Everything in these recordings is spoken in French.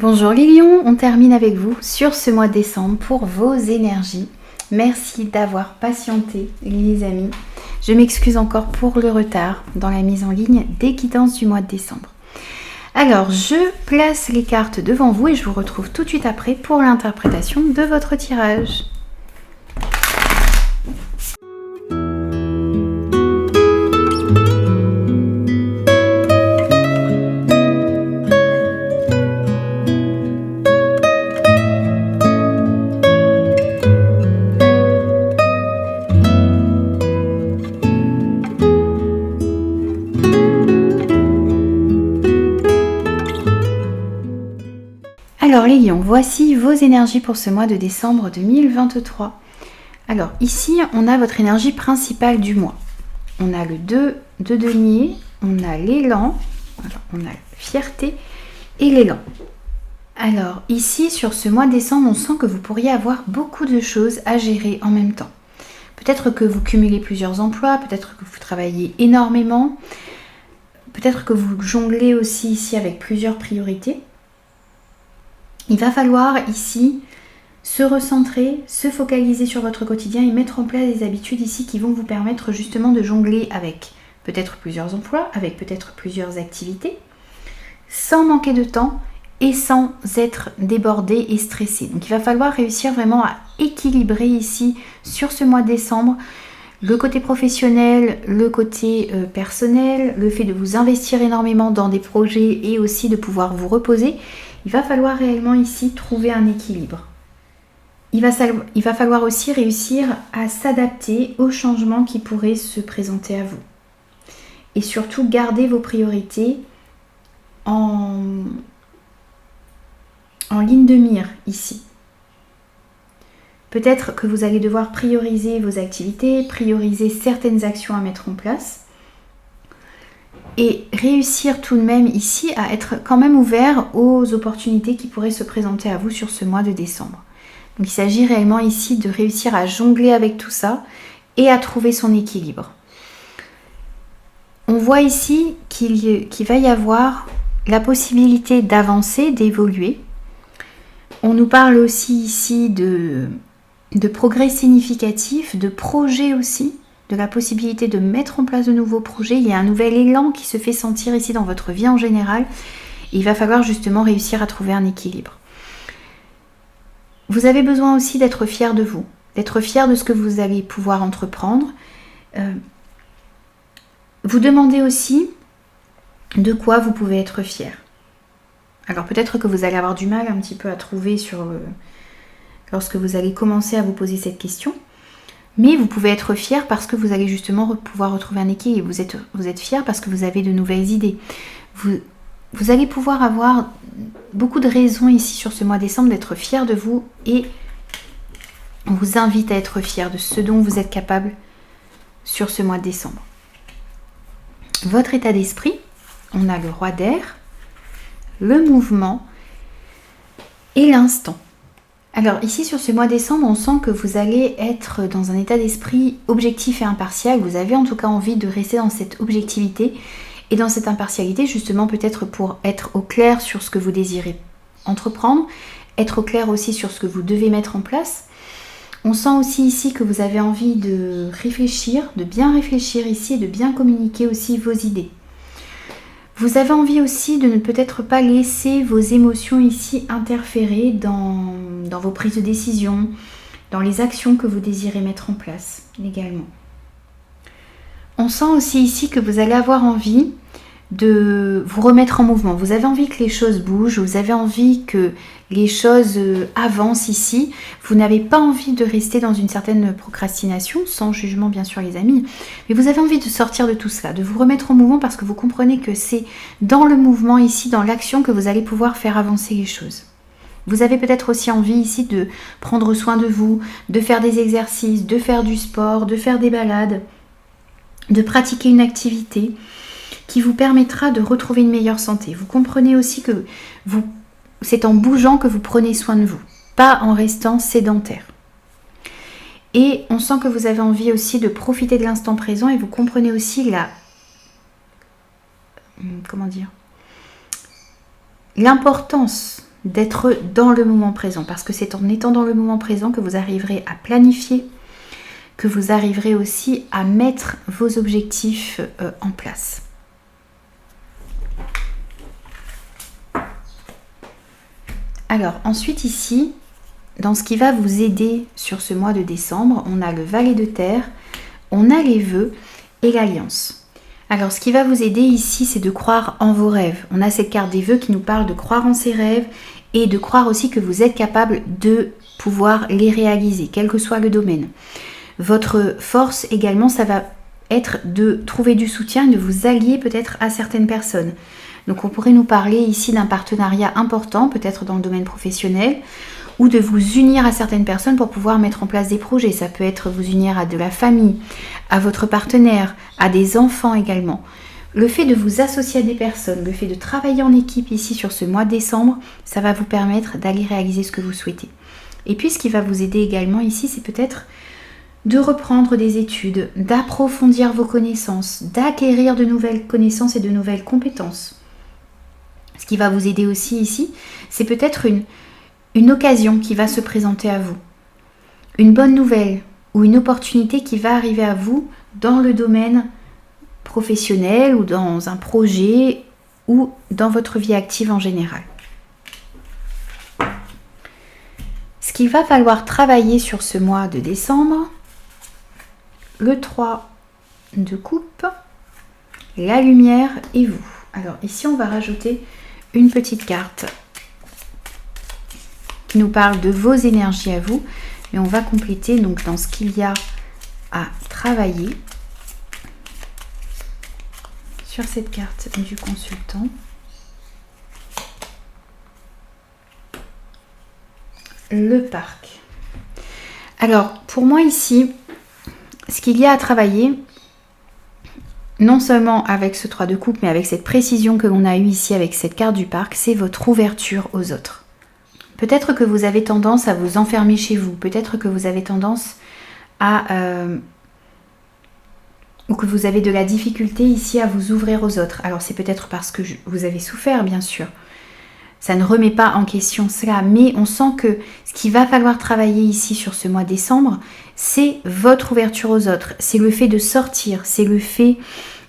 Bonjour les lions, on termine avec vous sur ce mois de décembre pour vos énergies. Merci d'avoir patienté les amis. Je m'excuse encore pour le retard dans la mise en ligne des guidances du mois de décembre. Alors je place les cartes devant vous et je vous retrouve tout de suite après pour l'interprétation de votre tirage. Alors les lions, voici vos énergies pour ce mois de décembre 2023. Alors ici, on a votre énergie principale du mois. On a le 2 de denier, on a l'élan, on a la fierté et l'élan. Alors ici, sur ce mois de décembre, on sent que vous pourriez avoir beaucoup de choses à gérer en même temps. Peut-être que vous cumulez plusieurs emplois, peut-être que vous travaillez énormément, peut-être que vous jonglez aussi ici avec plusieurs priorités. Il va falloir ici se recentrer, se focaliser sur votre quotidien et mettre en place des habitudes ici qui vont vous permettre justement de jongler avec peut-être plusieurs emplois, avec peut-être plusieurs activités, sans manquer de temps et sans être débordé et stressé. Donc il va falloir réussir vraiment à équilibrer ici sur ce mois de décembre le côté professionnel, le côté personnel, le fait de vous investir énormément dans des projets et aussi de pouvoir vous reposer. Il va falloir réellement ici trouver un équilibre. Il va falloir aussi réussir à s'adapter aux changements qui pourraient se présenter à vous. Et surtout garder vos priorités en ligne de mire ici. Peut-être que vous allez devoir prioriser vos activités, prioriser certaines actions à mettre en place. Et réussir tout de même ici à être quand même ouvert aux opportunités qui pourraient se présenter à vous sur ce mois de décembre. Donc il s'agit réellement ici de réussir à jongler avec tout ça et à trouver son équilibre. On voit ici qu'il va y avoir la possibilité d'avancer, d'évoluer. On nous parle aussi ici de progrès significatifs, de projets aussi, de la possibilité de mettre en place de nouveaux projets. Il y a un nouvel élan qui se fait sentir ici dans votre vie en général. Et il va falloir justement réussir à trouver un équilibre. Vous avez besoin aussi d'être fier de vous, d'être fier de ce que vous allez pouvoir entreprendre. Vous demandez aussi de quoi vous pouvez être fier. Alors peut-être que vous allez avoir du mal un petit peu à trouver lorsque vous allez commencer à vous poser cette question. Mais vous pouvez être fier parce que vous allez justement pouvoir retrouver un équilibre. Vous êtes fier parce que vous avez de nouvelles idées. Vous allez pouvoir avoir beaucoup de raisons ici sur ce mois de décembre d'être fier de vous. Et on vous invite à être fier de ce dont vous êtes capable sur ce mois de décembre. Votre état d'esprit, on a le roi d'air, le mouvement et l'instant. Alors ici sur ce mois de décembre, on sent que vous allez être dans un état d'esprit objectif et impartial. Vous avez en tout cas envie de rester dans cette objectivité et dans cette impartialité justement peut-être pour être au clair sur ce que vous désirez entreprendre, être au clair aussi sur ce que vous devez mettre en place. On sent aussi ici que vous avez envie de réfléchir, de bien réfléchir ici et de bien communiquer aussi vos idées. Vous avez envie aussi de ne peut-être pas laisser vos émotions ici interférer dans vos prises de décision, dans les actions que vous désirez mettre en place également. On sent aussi ici que vous allez avoir envie de vous remettre en mouvement. Vous avez envie que les choses bougent, vous avez envie que les choses avancent ici. Vous n'avez pas envie de rester dans une certaine procrastination, sans jugement bien sûr les amis, mais vous avez envie de sortir de tout cela, de vous remettre en mouvement parce que vous comprenez que c'est dans le mouvement ici, dans l'action que vous allez pouvoir faire avancer les choses. Vous avez peut-être aussi envie ici de prendre soin de vous, de faire des exercices, de faire du sport, de faire des balades, de pratiquer une activité qui vous permettra de retrouver une meilleure santé. Vous comprenez aussi que c'est en bougeant que vous prenez soin de vous, pas en restant sédentaire. Et on sent que vous avez envie aussi de profiter de l'instant présent et vous comprenez aussi l'importance d'être dans le moment présent, parce que c'est en étant dans le moment présent que vous arriverez à planifier, que vous arriverez aussi à mettre vos objectifs en place. Alors ensuite ici, dans ce qui va vous aider sur ce mois de décembre, on a le valet de terre, on a les vœux et l'alliance. Alors ce qui va vous aider ici, c'est de croire en vos rêves. On a cette carte des vœux qui nous parle de croire en ses rêves et de croire aussi que vous êtes capable de pouvoir les réaliser, quel que soit le domaine. Votre force également, ça va être de trouver du soutien, de vous allier peut-être à certaines personnes. Donc on pourrait nous parler ici d'un partenariat important, peut-être dans le domaine professionnel, ou de vous unir à certaines personnes pour pouvoir mettre en place des projets. Ça peut être vous unir à de la famille, à votre partenaire, à des enfants également. Le fait de vous associer à des personnes, le fait de travailler en équipe ici sur ce mois de décembre, ça va vous permettre d'aller réaliser ce que vous souhaitez. Et puis ce qui va vous aider également ici, c'est peut-être de reprendre des études, d'approfondir vos connaissances, d'acquérir de nouvelles connaissances et de nouvelles compétences. Ce qui va vous aider aussi ici, c'est peut-être une occasion qui va se présenter à vous. Une bonne nouvelle ou une opportunité qui va arriver à vous dans le domaine professionnel ou dans un projet ou dans votre vie active en général. Ce qu'il va falloir travailler sur ce mois de décembre, le 3 de coupe, la lumière et vous. Alors ici on va rajouter une petite carte qui nous parle de vos énergies à vous, mais on va compléter donc dans ce qu'il y a à travailler sur cette carte du consultant. Le parc. Alors pour moi ici, ce qu'il y a à travailler, non seulement avec ce 3 de coupe, mais avec cette précision que l'on a eue ici avec cette carte du parc, c'est votre ouverture aux autres. Peut-être que vous avez tendance à vous enfermer chez vous, peut-être que vous avez tendance ou que vous avez de la difficulté ici à vous ouvrir aux autres. Alors c'est peut-être parce que vous avez souffert, bien sûr. Ça ne remet pas en question cela, mais on sent que ce qu'il va falloir travailler ici sur ce mois de décembre, c'est votre ouverture aux autres, c'est le fait de sortir, c'est le fait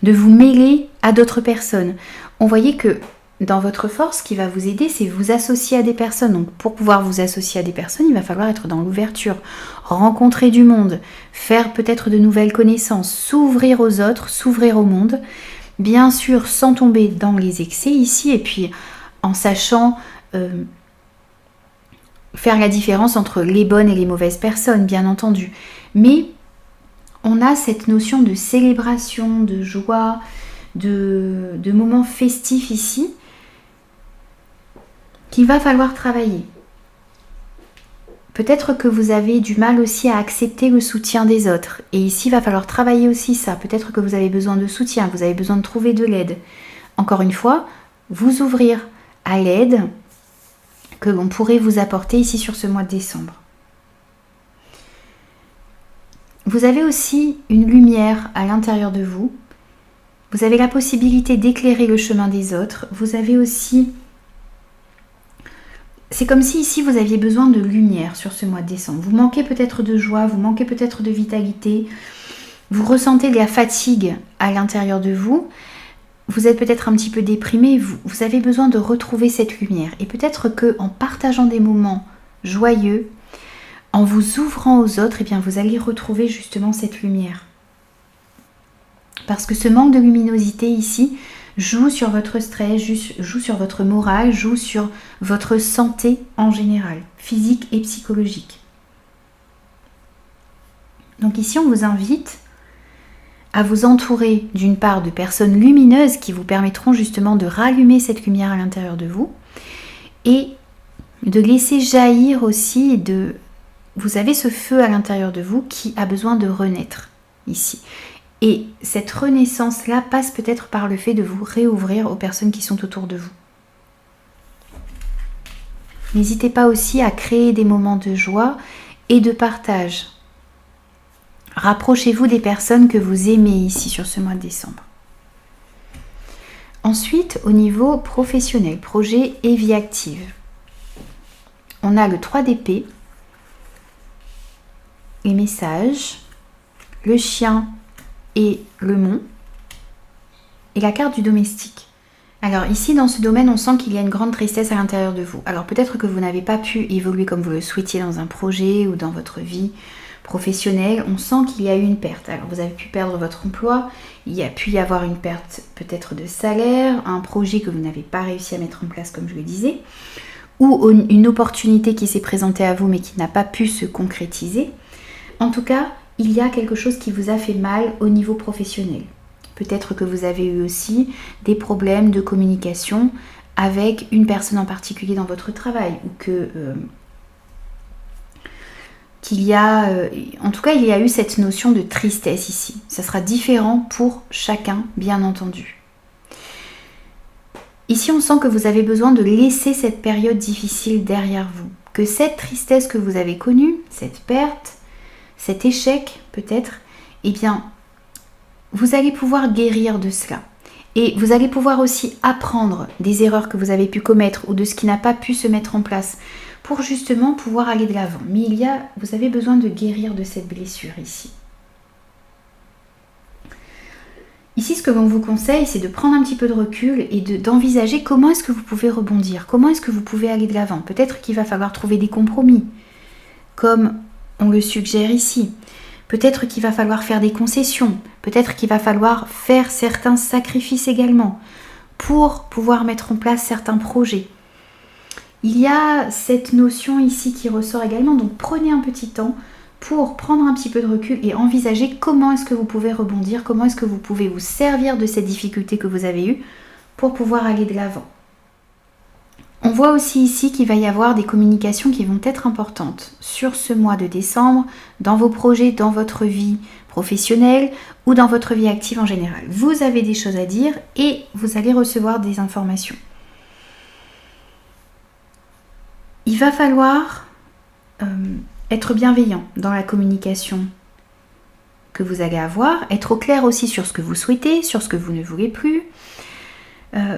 de vous mêler à d'autres personnes. On voyait que dans votre force, ce qui va vous aider, c'est vous associer à des personnes. Donc pour pouvoir vous associer à des personnes, il va falloir être dans l'ouverture, rencontrer du monde, faire peut-être de nouvelles connaissances, s'ouvrir aux autres, s'ouvrir au monde, bien sûr sans tomber dans les excès ici, et puis en sachant faire la différence entre les bonnes et les mauvaises personnes, bien entendu. Mais on a cette notion de célébration, de joie, de moments festifs ici, qu'il va falloir travailler. Peut-être que vous avez du mal aussi à accepter le soutien des autres. Et ici, il va falloir travailler aussi ça. Peut-être que vous avez besoin de soutien, vous avez besoin de trouver de l'aide. Encore une fois, vous ouvrir à l'aide que l'on pourrait vous apporter ici sur ce mois de décembre. Vous avez aussi une lumière à l'intérieur de vous. Vous avez la possibilité d'éclairer le chemin des autres. Vous avez aussi... C'est comme si ici vous aviez besoin de lumière sur ce mois de décembre. Vous manquez peut-être de joie, vous manquez peut-être de vitalité. Vous ressentez de la fatigue à l'intérieur de vous. Vous êtes peut-être un petit peu déprimé, vous avez besoin de retrouver cette lumière. Et peut-être qu'en partageant des moments joyeux, en vous ouvrant aux autres, eh bien vous allez retrouver justement cette lumière. Parce que ce manque de luminosité ici joue sur votre stress, joue sur votre morale, joue sur votre santé en général, physique et psychologique. Donc ici on vous invite à vous entourer d'une part de personnes lumineuses qui vous permettront justement de rallumer cette lumière à l'intérieur de vous et de laisser jaillir aussi vous avez ce feu à l'intérieur de vous qui a besoin de renaître ici. Et cette renaissance-là passe peut-être par le fait de vous réouvrir aux personnes qui sont autour de vous. N'hésitez pas aussi à créer des moments de joie et de partage. Rapprochez-vous des personnes que vous aimez ici sur ce mois de décembre. Ensuite, au niveau professionnel, projet et vie active. on a le 3 d'épée, les messages, le chien et le mont, et la carte du domestique. Alors ici, dans ce domaine, on sent qu'il y a une grande tristesse à l'intérieur de vous. Alors peut-être que vous n'avez pas pu évoluer comme vous le souhaitiez dans un projet ou dans votre vie professionnelle. On sent qu'il y a eu une perte. Alors vous avez pu perdre votre emploi, il y a pu y avoir une perte peut-être de salaire, un projet que vous n'avez pas réussi à mettre en place comme je le disais, ou une opportunité qui s'est présentée à vous mais qui n'a pas pu se concrétiser. En tout cas, il y a quelque chose qui vous a fait mal au niveau professionnel. Peut-être que vous avez eu aussi des problèmes de communication avec une personne en particulier dans votre travail, ou qu'il y a, en tout cas, il y a eu cette notion de tristesse ici. Ça sera différent pour chacun, bien entendu. Ici, on sent que vous avez besoin de laisser cette période difficile derrière vous, que cette tristesse que vous avez connue, cette perte, cet échec peut-être, eh bien, vous allez pouvoir guérir de cela. Et vous allez pouvoir aussi apprendre des erreurs que vous avez pu commettre ou de ce qui n'a pas pu se mettre en place pour justement pouvoir aller de l'avant. Mais vous avez besoin de guérir de cette blessure ici. Ici, ce que l'on vous conseille, c'est de prendre un petit peu de recul et d'envisager comment est-ce que vous pouvez rebondir, comment est-ce que vous pouvez aller de l'avant. Peut-être qu'il va falloir trouver des compromis, comme on le suggère ici. Peut-être qu'il va falloir faire des concessions, peut-être qu'il va falloir faire certains sacrifices également pour pouvoir mettre en place certains projets. Il y a cette notion ici qui ressort également, donc prenez un petit temps pour prendre un petit peu de recul et envisager comment est-ce que vous pouvez rebondir, comment est-ce que vous pouvez vous servir de cette difficulté que vous avez eue pour pouvoir aller de l'avant. On voit aussi ici qu'il va y avoir des communications qui vont être importantes sur ce mois de décembre, dans vos projets, dans votre vie professionnelle ou dans votre vie active en général. Vous avez des choses à dire et vous allez recevoir des informations. Il va falloir être bienveillant dans la communication que vous allez avoir, être au clair aussi sur ce que vous souhaitez, sur ce que vous ne voulez plus.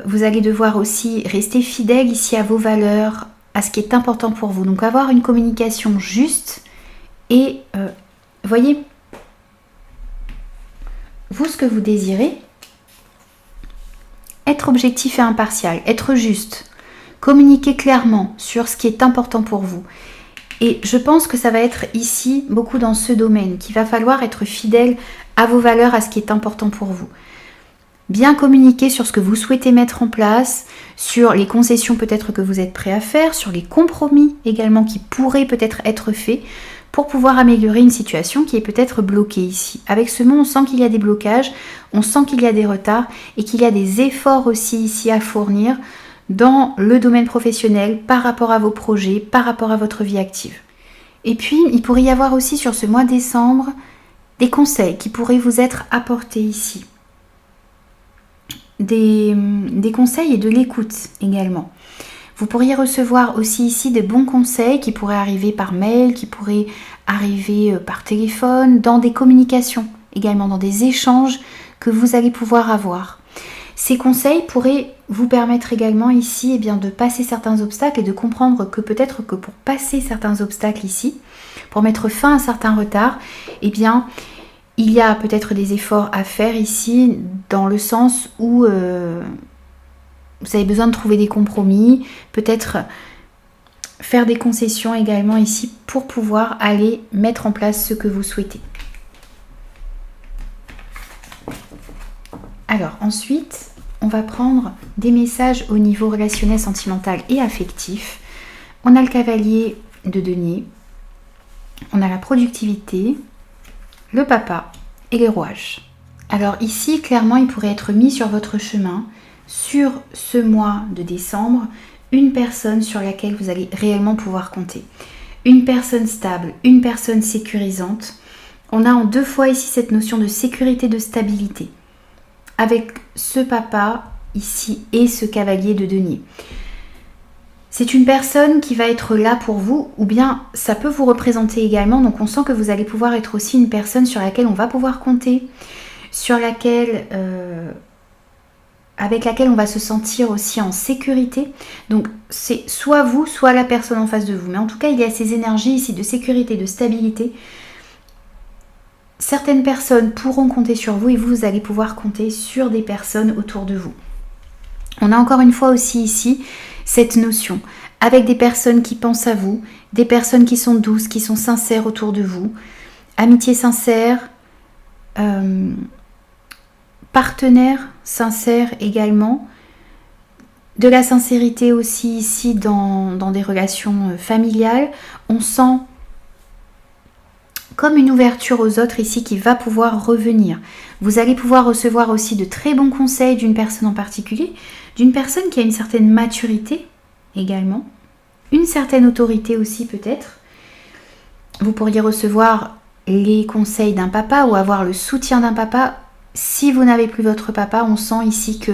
Vous allez devoir aussi rester fidèle ici à vos valeurs, à ce qui est important pour vous. Donc avoir une communication juste et, voyez, vous ce que vous désirez, être objectif et impartial, être juste, communiquer clairement sur ce qui est important pour vous. Et je pense que ça va être ici, beaucoup dans ce domaine, qu'il va falloir être fidèle à vos valeurs, à ce qui est important pour vous. Bien communiquer sur ce que vous souhaitez mettre en place, sur les concessions peut-être que vous êtes prêt à faire, sur les compromis également qui pourraient peut-être être faits pour pouvoir améliorer une situation qui est peut-être bloquée ici. Avec ce mot, on sent qu'il y a des blocages, on sent qu'il y a des retards et qu'il y a des efforts aussi ici à fournir dans le domaine professionnel par rapport à vos projets, par rapport à votre vie active. Et puis, il pourrait y avoir aussi sur ce mois de décembre des conseils qui pourraient vous être apportés ici. Des conseils et de l'écoute également. Vous pourriez recevoir aussi ici de bons conseils qui pourraient arriver par mail, qui pourraient arriver par téléphone, dans des communications également, dans des échanges que vous allez pouvoir avoir. Ces conseils pourraient vous permettre également ici eh bien, de passer certains obstacles et de comprendre que peut-être que pour passer certains obstacles ici, pour mettre fin à certains retards, eh bien, il y a peut-être des efforts à faire ici dans le sens où vous avez besoin de trouver des compromis, peut-être faire des concessions également ici pour pouvoir aller mettre en place ce que vous souhaitez. Alors ensuite, on va prendre des messages au niveau relationnel, sentimental et affectif. On a le cavalier de denier, on a la productivité, le papa et les rouages. Alors ici, clairement, il pourrait être mis sur votre chemin, sur ce mois de décembre, une personne sur laquelle vous allez réellement pouvoir compter. Une personne stable, une personne sécurisante. On a en deux fois ici cette notion de sécurité, de stabilité. Avec ce papa ici et ce cavalier de denier. C'est une personne qui va être là pour vous, ou bien ça peut vous représenter également, donc on sent que vous allez pouvoir être aussi une personne sur laquelle on va pouvoir compter, sur laquelle avec laquelle on va se sentir aussi en sécurité. Donc c'est soit vous, soit la personne en face de vous. Mais en tout cas, il y a ces énergies ici de sécurité, de stabilité. Certaines personnes pourront compter sur vous et vous allez pouvoir compter sur des personnes autour de vous. On a encore une fois aussi ici cette notion avec des personnes qui pensent à vous, des personnes qui sont douces, qui sont sincères autour de vous, amitié sincère, partenaire sincère également, de la sincérité aussi ici dans des relations familiales. On sent comme une ouverture aux autres ici qui va pouvoir revenir. Vous allez pouvoir recevoir aussi de très bons conseils d'une personne en particulier, d'une personne qui a une certaine maturité également, une certaine autorité aussi peut-être. Vous pourriez recevoir les conseils d'un papa ou avoir le soutien d'un papa. Si vous n'avez plus votre papa, on sent ici que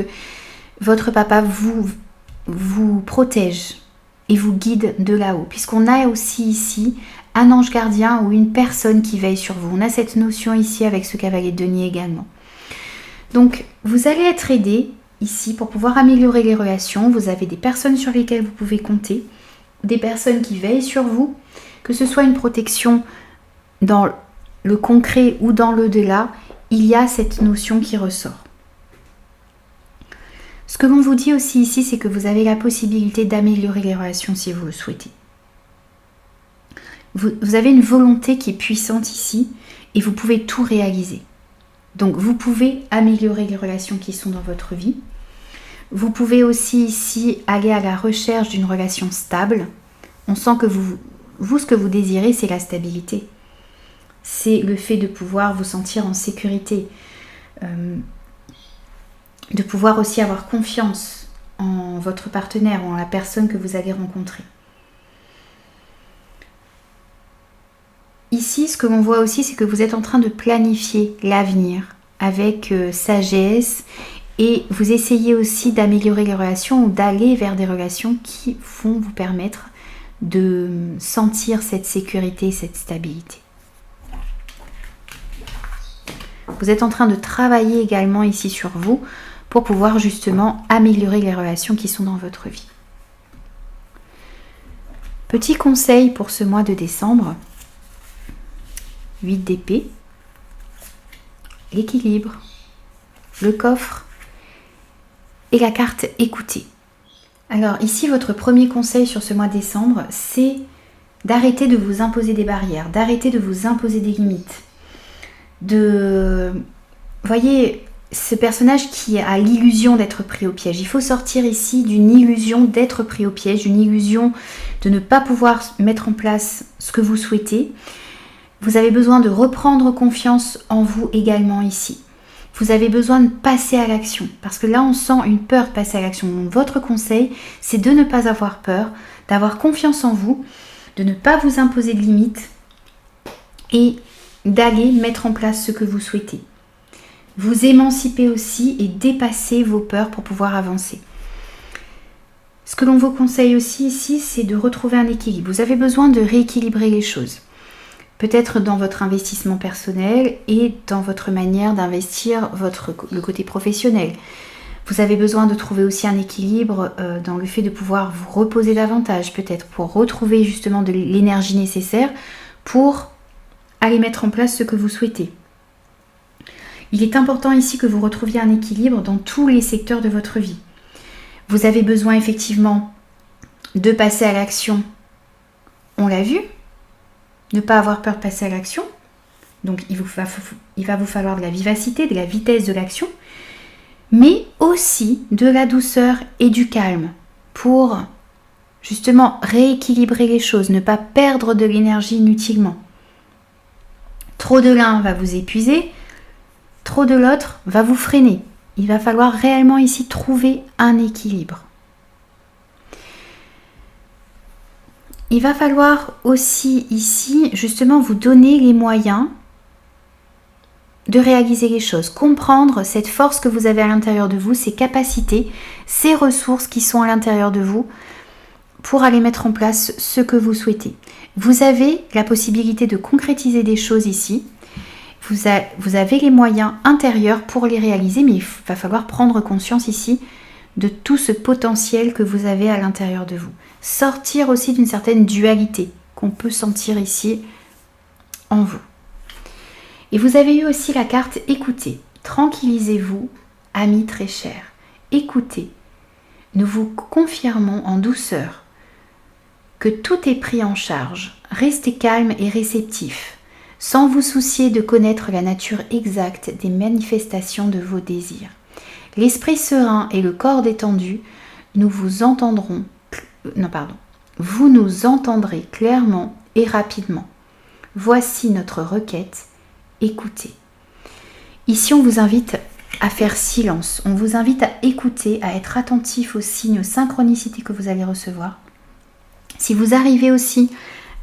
votre papa vous protège et vous guide de là-haut. Puisqu'on a aussi ici un ange gardien ou une personne qui veille sur vous. On a cette notion ici avec ce cavalier de denier également. Donc, vous allez être aidé ici pour pouvoir améliorer les relations. Vous avez des personnes sur lesquelles vous pouvez compter, des personnes qui veillent sur vous, que ce soit une protection dans le concret ou dans l'au-delà, il y a cette notion qui ressort. Ce que l'on vous dit aussi ici, c'est que vous avez la possibilité d'améliorer les relations si vous le souhaitez. Vous avez une volonté qui est puissante ici et vous pouvez tout réaliser. Donc vous pouvez améliorer les relations qui sont dans votre vie. Vous pouvez aussi ici aller à la recherche d'une relation stable. On sent que vous ce que vous désirez, c'est la stabilité. C'est le fait de pouvoir vous sentir en sécurité. De pouvoir aussi avoir confiance en votre partenaire ou en la personne que vous allez rencontrer. Ici, ce que l'on voit aussi, c'est que vous êtes en train de planifier l'avenir avec sagesse et vous essayez aussi d'améliorer les relations ou d'aller vers des relations qui vont vous permettre de sentir cette sécurité, cette stabilité. Vous êtes en train de travailler également ici sur vous pour pouvoir justement améliorer les relations qui sont dans votre vie. Petit conseil pour ce mois de décembre, 8 d'épée, l'équilibre, le coffre et la carte écoutez. Alors ici, votre premier conseil sur ce mois de décembre, c'est d'arrêter de vous imposer des barrières, d'arrêter de vous imposer des limites. Voyez, ce personnage qui a l'illusion d'être pris au piège. Il faut sortir ici d'une illusion d'être pris au piège, d'une illusion de ne pas pouvoir mettre en place ce que vous souhaitez. Vous avez besoin de reprendre confiance en vous également ici. Vous avez besoin de passer à l'action. Parce que là, on sent une peur de passer à l'action. Donc, votre conseil, c'est de ne pas avoir peur, d'avoir confiance en vous, de ne pas vous imposer de limites et d'aller mettre en place ce que vous souhaitez. Vous émanciper aussi et dépasser vos peurs pour pouvoir avancer. Ce que l'on vous conseille aussi ici, c'est de retrouver un équilibre. Vous avez besoin de rééquilibrer les choses. Peut-être dans votre investissement personnel et dans votre manière d'investir le côté professionnel. Vous avez besoin de trouver aussi un équilibre dans le fait de pouvoir vous reposer davantage, peut-être pour retrouver justement de l'énergie nécessaire pour aller mettre en place ce que vous souhaitez. Il est important ici que vous retrouviez un équilibre dans tous les secteurs de votre vie. Vous avez besoin effectivement de passer à l'action. On l'a vu, ne pas avoir peur de passer à l'action. Donc il va vous falloir de la vivacité, de la vitesse de l'action, mais aussi de la douceur et du calme pour justement rééquilibrer les choses, ne pas perdre de l'énergie inutilement. Trop de l'un va vous épuiser, trop de l'autre va vous freiner. Il va falloir réellement ici trouver un équilibre. Il va falloir aussi ici justement vous donner les moyens de réaliser les choses, comprendre cette force que vous avez à l'intérieur de vous, ces capacités, ces ressources qui sont à l'intérieur de vous pour aller mettre en place ce que vous souhaitez. Vous avez la possibilité de concrétiser des choses ici vous avez les moyens intérieurs pour les réaliser, mais il va falloir prendre conscience ici de tout ce potentiel que vous avez à l'intérieur de vous. Sortir aussi d'une certaine dualité qu'on peut sentir ici en vous. Et vous avez eu aussi la carte écoutez. Tranquillisez-vous, amis très chers. Écoutez. Nous vous confirmons en douceur que tout est pris en charge. Restez calme et réceptif, sans vous soucier de connaître la nature exacte des manifestations de vos désirs. L'esprit serein et le corps détendu, vous nous entendrez clairement et rapidement. Voici notre requête, écoutez. Ici, on vous invite à faire silence, on vous invite à écouter, à être attentif aux signes, aux synchronicités que vous allez recevoir. Si vous arrivez aussi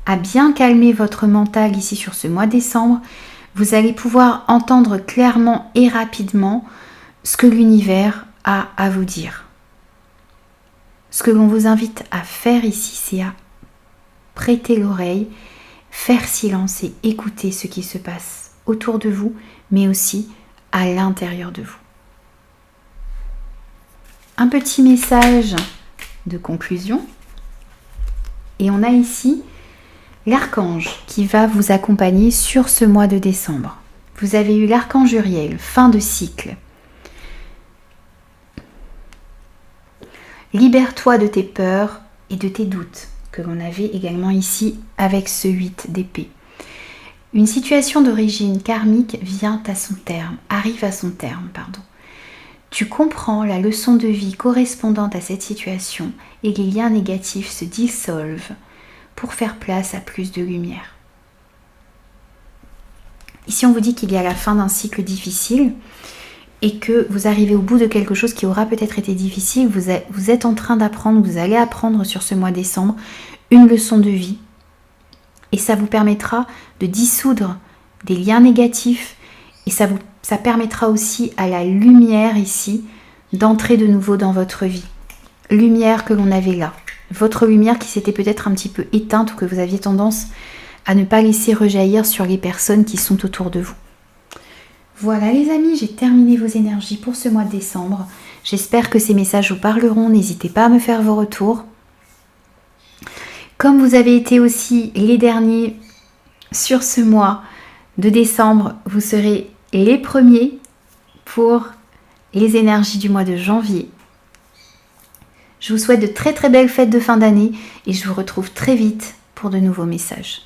à bien calmer votre mental ici sur ce mois de décembre, vous allez pouvoir entendre clairement et rapidement ce que l'univers a à vous dire. Ce que l'on vous invite à faire ici, c'est à prêter l'oreille, faire silence et écouter ce qui se passe autour de vous, mais aussi à l'intérieur de vous. Un petit message de conclusion. Et on a ici l'archange qui va vous accompagner sur ce mois de décembre. Vous avez eu l'archange Uriel, fin de cycle. Libère-toi de tes peurs et de tes doutes, que l'on avait également ici avec ce 8 d'épée. Une situation d'origine karmique arrive à son terme. Tu comprends la leçon de vie correspondante à cette situation et les liens négatifs se dissolvent pour faire place à plus de lumière. Ici, on vous dit qu'il y a la fin d'un cycle difficile et que vous arrivez au bout de quelque chose qui aura peut-être été difficile. Vous êtes en train d'apprendre, vous allez apprendre sur ce mois de décembre une leçon de vie. Et ça vous permettra de dissoudre des liens négatifs et ça permettra aussi à la lumière ici d'entrer de nouveau dans votre vie. Lumière que l'on avait là. Votre lumière qui s'était peut-être un petit peu éteinte ou que vous aviez tendance à ne pas laisser rejaillir sur les personnes qui sont autour de vous. Voilà les amis, j'ai terminé vos énergies pour ce mois de décembre. J'espère que ces messages vous parleront. N'hésitez pas à me faire vos retours. Comme vous avez été aussi les derniers sur ce mois de décembre, vous serez les premiers pour les énergies du mois de janvier. Je vous souhaite de très très belles fêtes de fin d'année et je vous retrouve très vite pour de nouveaux messages.